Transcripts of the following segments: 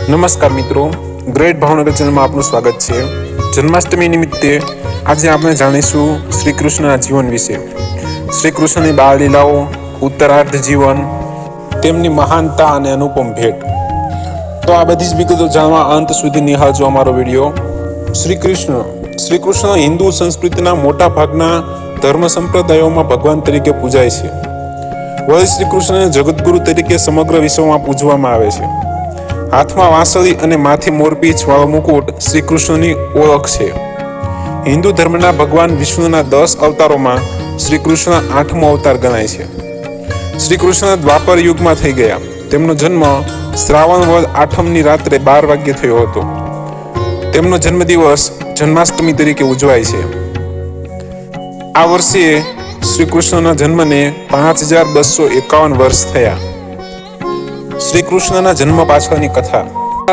નમસ્કાર મિત્રો, ગ્રેટ ભાવનગર ચેનલમાં આપનું સ્વાગત છે। જન્માષ્ટમી નિમિત્તે આજે આપણે જાણીશું શ્રી કૃષ્ણના જીવન વિશે, શ્રી કૃષ્ણની બાળ લીલાઓ, ઉત્તરાર્ધ જીવન, તેમની મહાનતા અને અનુપમ ભેટ। તો આ બધી જ વિગતો જાણવા અંત સુધી નિહાળજો અમારો વિડીયો। શ્રી કૃષ્ણ હિન્દુ સંસ્કૃતિના મોટા ભાગના ધર્મ સંપ્રદાયોમાં ભગવાન તરીકે પૂજાય છે। વળી શ્રી કૃષ્ણને જગતગુરુ તરીકે સમગ્ર વિશ્વમાં પૂજવામાં આવે છે। હાથમાં વાંસળી અને માથે મોરપીંછ વાળો મુકુટ શ્રી કૃષ્ણની ઓળખ છે। હિન્દુ ધર્મના ભગવાન વિષ્ણુના 10 અવતારોમાં શ્રી કૃષ્ણ 8મો અવતાર ગણાય છે। શ્રી કૃષ્ણ દ્વાપર યુગમાં થઈ ગયા। તેમનો જન્મ શ્રાવણ વદ 8મની રાત્રે 12 વાગ્યે થયો હતો। તેમનો જન્મદિવસ જન્માષ્ટમી તરીકે ઉજવાય છે। આ વર્ષે શ્રી કૃષ્ણના જન્મને 5251 વર્ષ થયા। શ્રી કૃષ્ણના જન્મ પાછળની કથા।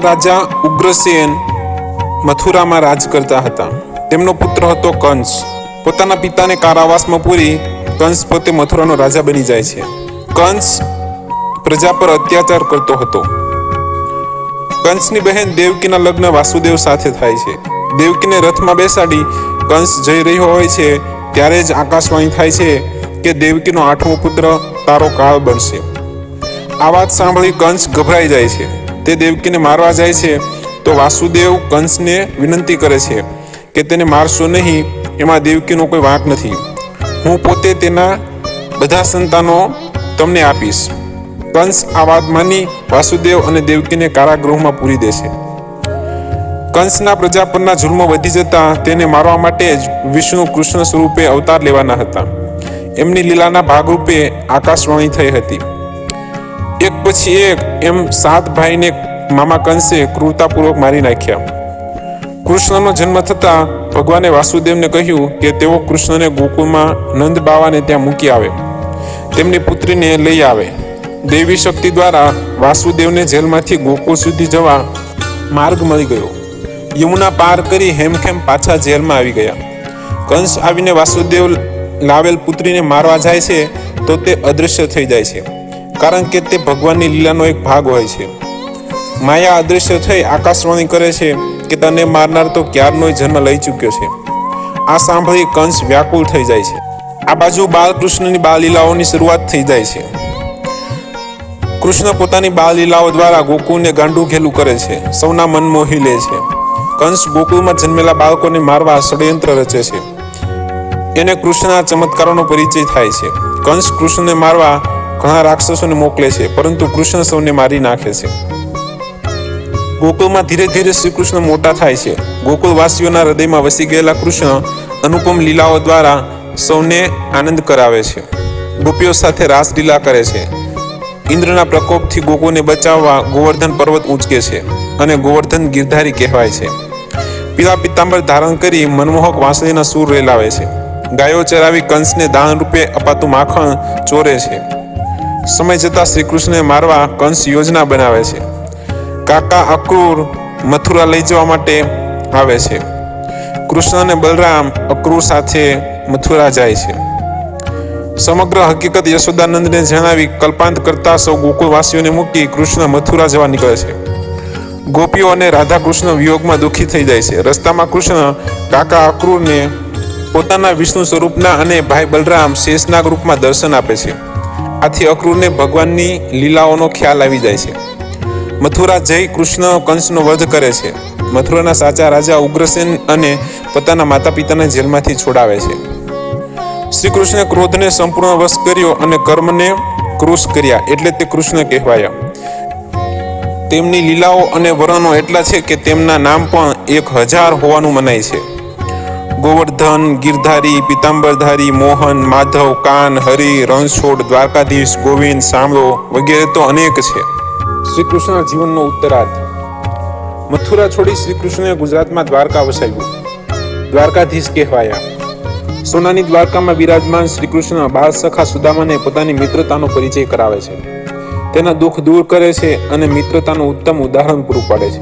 રાજા ઉગ્રસેન મથુરામાં રાજ કરતા હતા। તેમનો પુત્ર હતો કંસ। પોતાના પિતાને કારાવાસમાં પૂરી કંસ પોતે મથુરાનો રાજા બની જાય છે। કંસ પ્રજા પર અત્યાચાર કરતો હતો। કંસની બહેન દેવકીના લગ્ન વાસુદેવ સાથે થાય છે। દેવકીને રથમાં બેસાડી કંસ જઈ રહ્યો હોય છે ત્યારે જ આકાશવાણી થાય છે કે દેવકીનો 8મો પુત્ર તારો કાળ બનશે। આ વાત સાંભળી કંસ ગભરાઈ જાય છે। તે દેવકીને મારવા જાય છે તો વાસુદેવ કંસને વિનંતી કરે છે કે તેને મારશો નહીં, એમાં દેવકીનો કોઈ વાંક નથી। હું પોતે તેના બધા સંતાનો તમને આપીશ। કંસ આ વાત માની વાસુદેવ અને દેવકીને કારાગૃહમાં પૂરી દેશે। કંસના પ્રજા પરના જુલ્મો વધી જતા તેને મારવા માટે જ વિષ્ણુ કૃષ્ણ સ્વરૂપે અવતાર લેવાના હતા। એમની લીલાના ભાગરૂપે આકાશવાણી થઈ હતી। એક પછી એક એમ 7 ભાઈને મામા કંસે ક્રૂરતાપૂર્વક મારી નાખ્યા। કૃષ્ણનો જન્મ થતા ભગવાને વાસુદેવને કહ્યું કે તેઓ કૃષ્ણને ગોકુળમાં નંદ બાવાને ત્યાં મૂકી આવે, તેમની પુત્રીને લઈ આવે। દૈવી શક્તિ દ્વારા વાસુદેવને જેલમાંથી ગોકુળ સુધી જવા માર્ગ મળી ગયો। યમુના પાર કરી હેમખેમ પાછા જેલમાં આવી ગયા। કંસ આવીને વાસુદેવ લાવેલ પુત્રીને મારવા જાય છે તો તે અદૃશ્ય થઈ જાય છે, કારણ કે તે ભગવાનની લીલાનો એક ભાગ હોય છે। માયા અદૃશ્ય થઈ આકાશવાણી કરે છે કે તને મારનાર તો ક્યારનો જન્મ લઈ ચૂક્યો છે। આ સાંભળી કંસ વ્યાકુળ થઈ જાય છે। આ બાજુ બાલકૃષ્ણની બાળ લીલાઓની શરૂઆત થઈ જાય છે। કૃષ્ણ પોતાની બાળ લીલાઓ દ્વારા ગોકુળને ગાંડું ઘેલું કરે છે, સૌના મન મોહી લે છે। કંસ ગોકુળમાં જન્મેલા બાળકોને મારવા ષડયંત્ર રચે છે। એને કૃષ્ણના ચમત્કારોનો પરિચય થાય છે। કંસ કૃષ્ણને મારવા ઘણા રાક્ષસોને મોકલે છે, પરંતુ કૃષ્ણ સૌને મારી નાખે છે। ગોકુળમાં ધીરે ધીરે શ્રી કૃષ્ણ મોટા થાય છે। ગોકુળવાસીઓના હૃદયમાં વસી ગયેલા કૃષ્ણ અનુપમ લીલાઓ દ્વારા સૌને આનંદ કરાવે છે। ગોપીઓ સાથે રાસલીલા કરે છે। ઇન્દ્રના પ્રકોપથી ગોકુળને બચાવવા ગોવર્ધન પર્વત ઊંચકે છે અને ગોવર્ધન ગિરધારી કહેવાય છે। પીળા પિતાંબર ધારણ કરી મનમોહક વાંસળીના સૂર રેલાવે છે। ગાયો ચરાવી કંસને દાન રૂપે અપાતું માખણ ચોરે છે। સમય જતાં શ્રી કૃષ્ણને મારવા કંસ યોજના બનાવે છે। કાકા અક્રૂર મથુરા લઈ જવા માટે આવે છે। કૃષ્ણ અને બલરામ અક્રૂર સાથે મથુરા જાય છે। સમગ્ર હકીકત યશોદાનંદને જણાવી કલ્પાંત કરતા સૌ ગોકુળવાસીઓને મૂકી કૃષ્ણ મથુરા જવા નીકળે છે। ગોપીઓ અને રાધા કૃષ્ણ વિયોગમાં દુઃખી થઈ જાય છે। રસ્તામાં કૃષ્ણ કાકા અક્રૂરને પોતાના વિષ્ણુ સ્વરૂપના અને ભાઈ બલરામ શેષનાગ રૂપમાં દર્શન આપે છે। આથી અક્રૂરને ભગવાનની લીલાઓનો ખ્યાલ આવી જાય છે। મથુરા જઈ કૃષ્ણ કંસનો વધ કરે છે। મથુરાના સાચા રાજા ઉગ્રસેન અને પોતાના માતા પિતાને જેલમાંથી છોડાવે છે। શ્રી કૃષ્ણે ક્રોધને સંપૂર્ણ વશ કર્યો અને કર્મને કૃશ કર્યા, એટલે તે કૃષ્ણ કહેવાયા। તેમની લીલાઓ અને વર્ણનો એટલા છે કે તેમના નામ પણ 1000 હોવાનું મનાય છે। ગોવર્ધન, ગિરધારી, પિતાંબરધારી, મોહન, માધવ, કાન, હરિ, રણછોડ, દ્વારકાધીશ, ગોવિંદ, સાંભળો વગેરે તો અનેક છે। શ્રી કૃષ્ણના જીવનનો ઉત્તરાર્ધ। મથુરા છોડી શ્રી કૃષ્ણએ ગુજરાતમાં દ્વારકા વસાવ્યું, દ્વારકાધીશ કહેવાયા। સોનાની દ્વારકામાં બિરાજમાન શ્રી કૃષ્ણ બાળ સખા સુદામાને પોતાની મિત્રતાનો પરિચય કરાવે છે, તેના દુઃખ દૂર કરે છે અને મિત્રતાનું ઉત્તમ ઉદાહરણ પૂરું પાડે છે।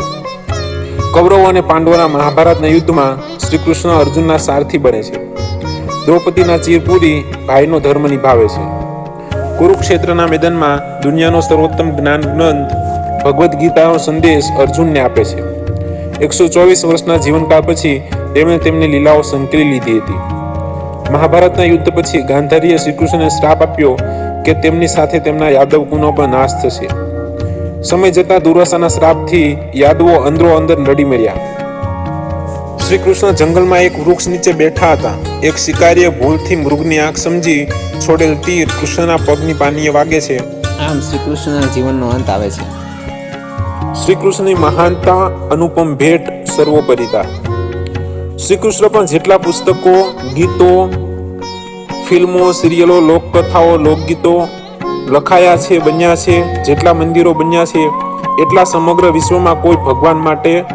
કૌરવો અને પાંડવોના મહાભારતના યુદ્ધમાં શ્રી કૃષ્ણ અર્જુનના સારથી બને છે। દ્રૌપદીના ચીર પૂરી ભાઈનો ધર્મ નિભાવે છે। કુરુક્ષેત્રના મેદાનમાં દુનિયાનો સર્વોત્તમ જ્ઞાનવંત ભગવદ્ ગીતાનો સંદેશ અર્જુનને આપે છે. 124 વર્ષના જીવનકાળ પછી તેમણે તેમની લીલાઓ સંકળી લીધી હતી. મહાભારતના યુદ્ધ પછી ગાંધારીએ શ્રીકૃષ્ણને શ્રાપ આપ્યો કે તેમની સાથે તેમના યાદવ કુળનો પણ નાશ થશે. સમય જતા દુર્વાસાના શ્રાપથી યાદવો અંદરો અંદર લડી મર્યા. શ્રી કૃષ્ણ જંગલમાં એક વૃક્ષ નીચે બેઠા હતા. એક શિકારીએ ભૂલથી મૃગની આંખ સમજી છોડેલ તીર કૃષ્ણના પગની પાનીએ વાગે છે. આમ શ્રી કૃષ્ણના જીવનનો અંત આવે છે. શ્રી કૃષ્ણની મહાનતા, અનુપમ ભેટ, સર્વોપરિતા. શ્રી કૃષ્ણ પણ જેટલા પુસ્તકો, ગીતો, ફિલ્મો, સિરિયલો, લોકકથાઓ, લોકગીતો લખાયા છે, બન્યા છે, જેટલા મંદિરો બન્યા છે, એટલા સમગ્ર વિશ્વમાં કોઈ ભગવાન માટે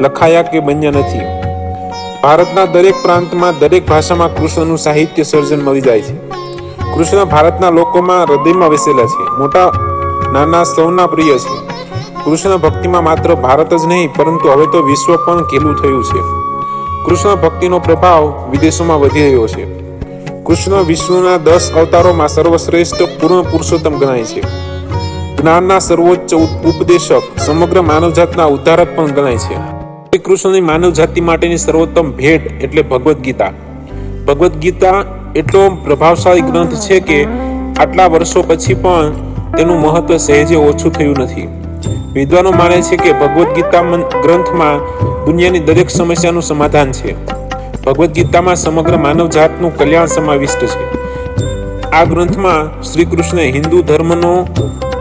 લખાયા કે બન્યા નથી. ભારતના દરેક પ્રાંતમાં, દરેક ભાષામાં કૃષ્ણનું સાહિત્ય સર્જન મળી જાય છે. કૃષ્ણ ભારતના લોકોમાં હૃદયમાં વસેલા છે. મોટા નાના સૌના પ્રિય છે. કૃષ્ણ ભક્તિમાં માત્ર ભારત જ નહીં, પરંતુ હવે તો વિશ્વ પણ ઘેલું થયું છે. કૃષ્ણ ભક્તિનો પ્રભાવ વિદેશોમાં વધી રહ્યો છે. કૃષ્ણ વિષ્ણુના 10 અવતારોમાં સર્વશ્રેષ્ઠ પૂર્ણ પુરુષોત્તમ ગણાય છે. જ્ઞાનના સર્વોચ્ચ ઉપદેશક, સમગ્ર માનવજાતના ઉદ્ધારક પણ ગણાય છે. શ્રી કૃષ્ણની માનવ જાતિ માટેની સર્વોત્તમ ભેટ એટલે ભગવદ્ ગીતા. ભગવદ્ ગીતા એટલો પ્રભાવશાળી ગ્રંથ છે કે આટલા વર્ષો પછી પણ તેનું મહત્વ સહેજે ઓછું થયું નથી. વિદ્વાનો માને છે કે ભગવદ્ ગીતા ગ્રંથમાં દુનિયાની દરેક સમસ્યાનું સમાધાન છે. ભગવદ્ ગીતામાં સમગ્ર માનવ જાતનું કલ્યાણ સમાવિષ્ટ છે. આ ગ્રંથમાં શ્રી કૃષ્ણે હિન્દુ ધર્મનો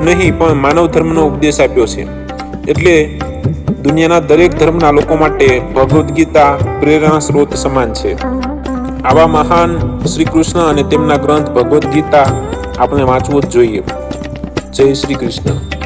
નહીં પણ માનવ ધર્મનો ઉપદેશ આપ્યો છે. એટલે દુનિયાના દરેક ધર્મના લોકો માટે ભગવદ્ ગીતા પ્રેરણા સ્ત્રોત સમાન છે. આવા મહાન શ્રી કૃષ્ણ અને તેમના ગ્રંથ ભગવદ્ ગીતા આપણે વાંચવો જ જોઈએ. જય શ્રી કૃષ્ણ.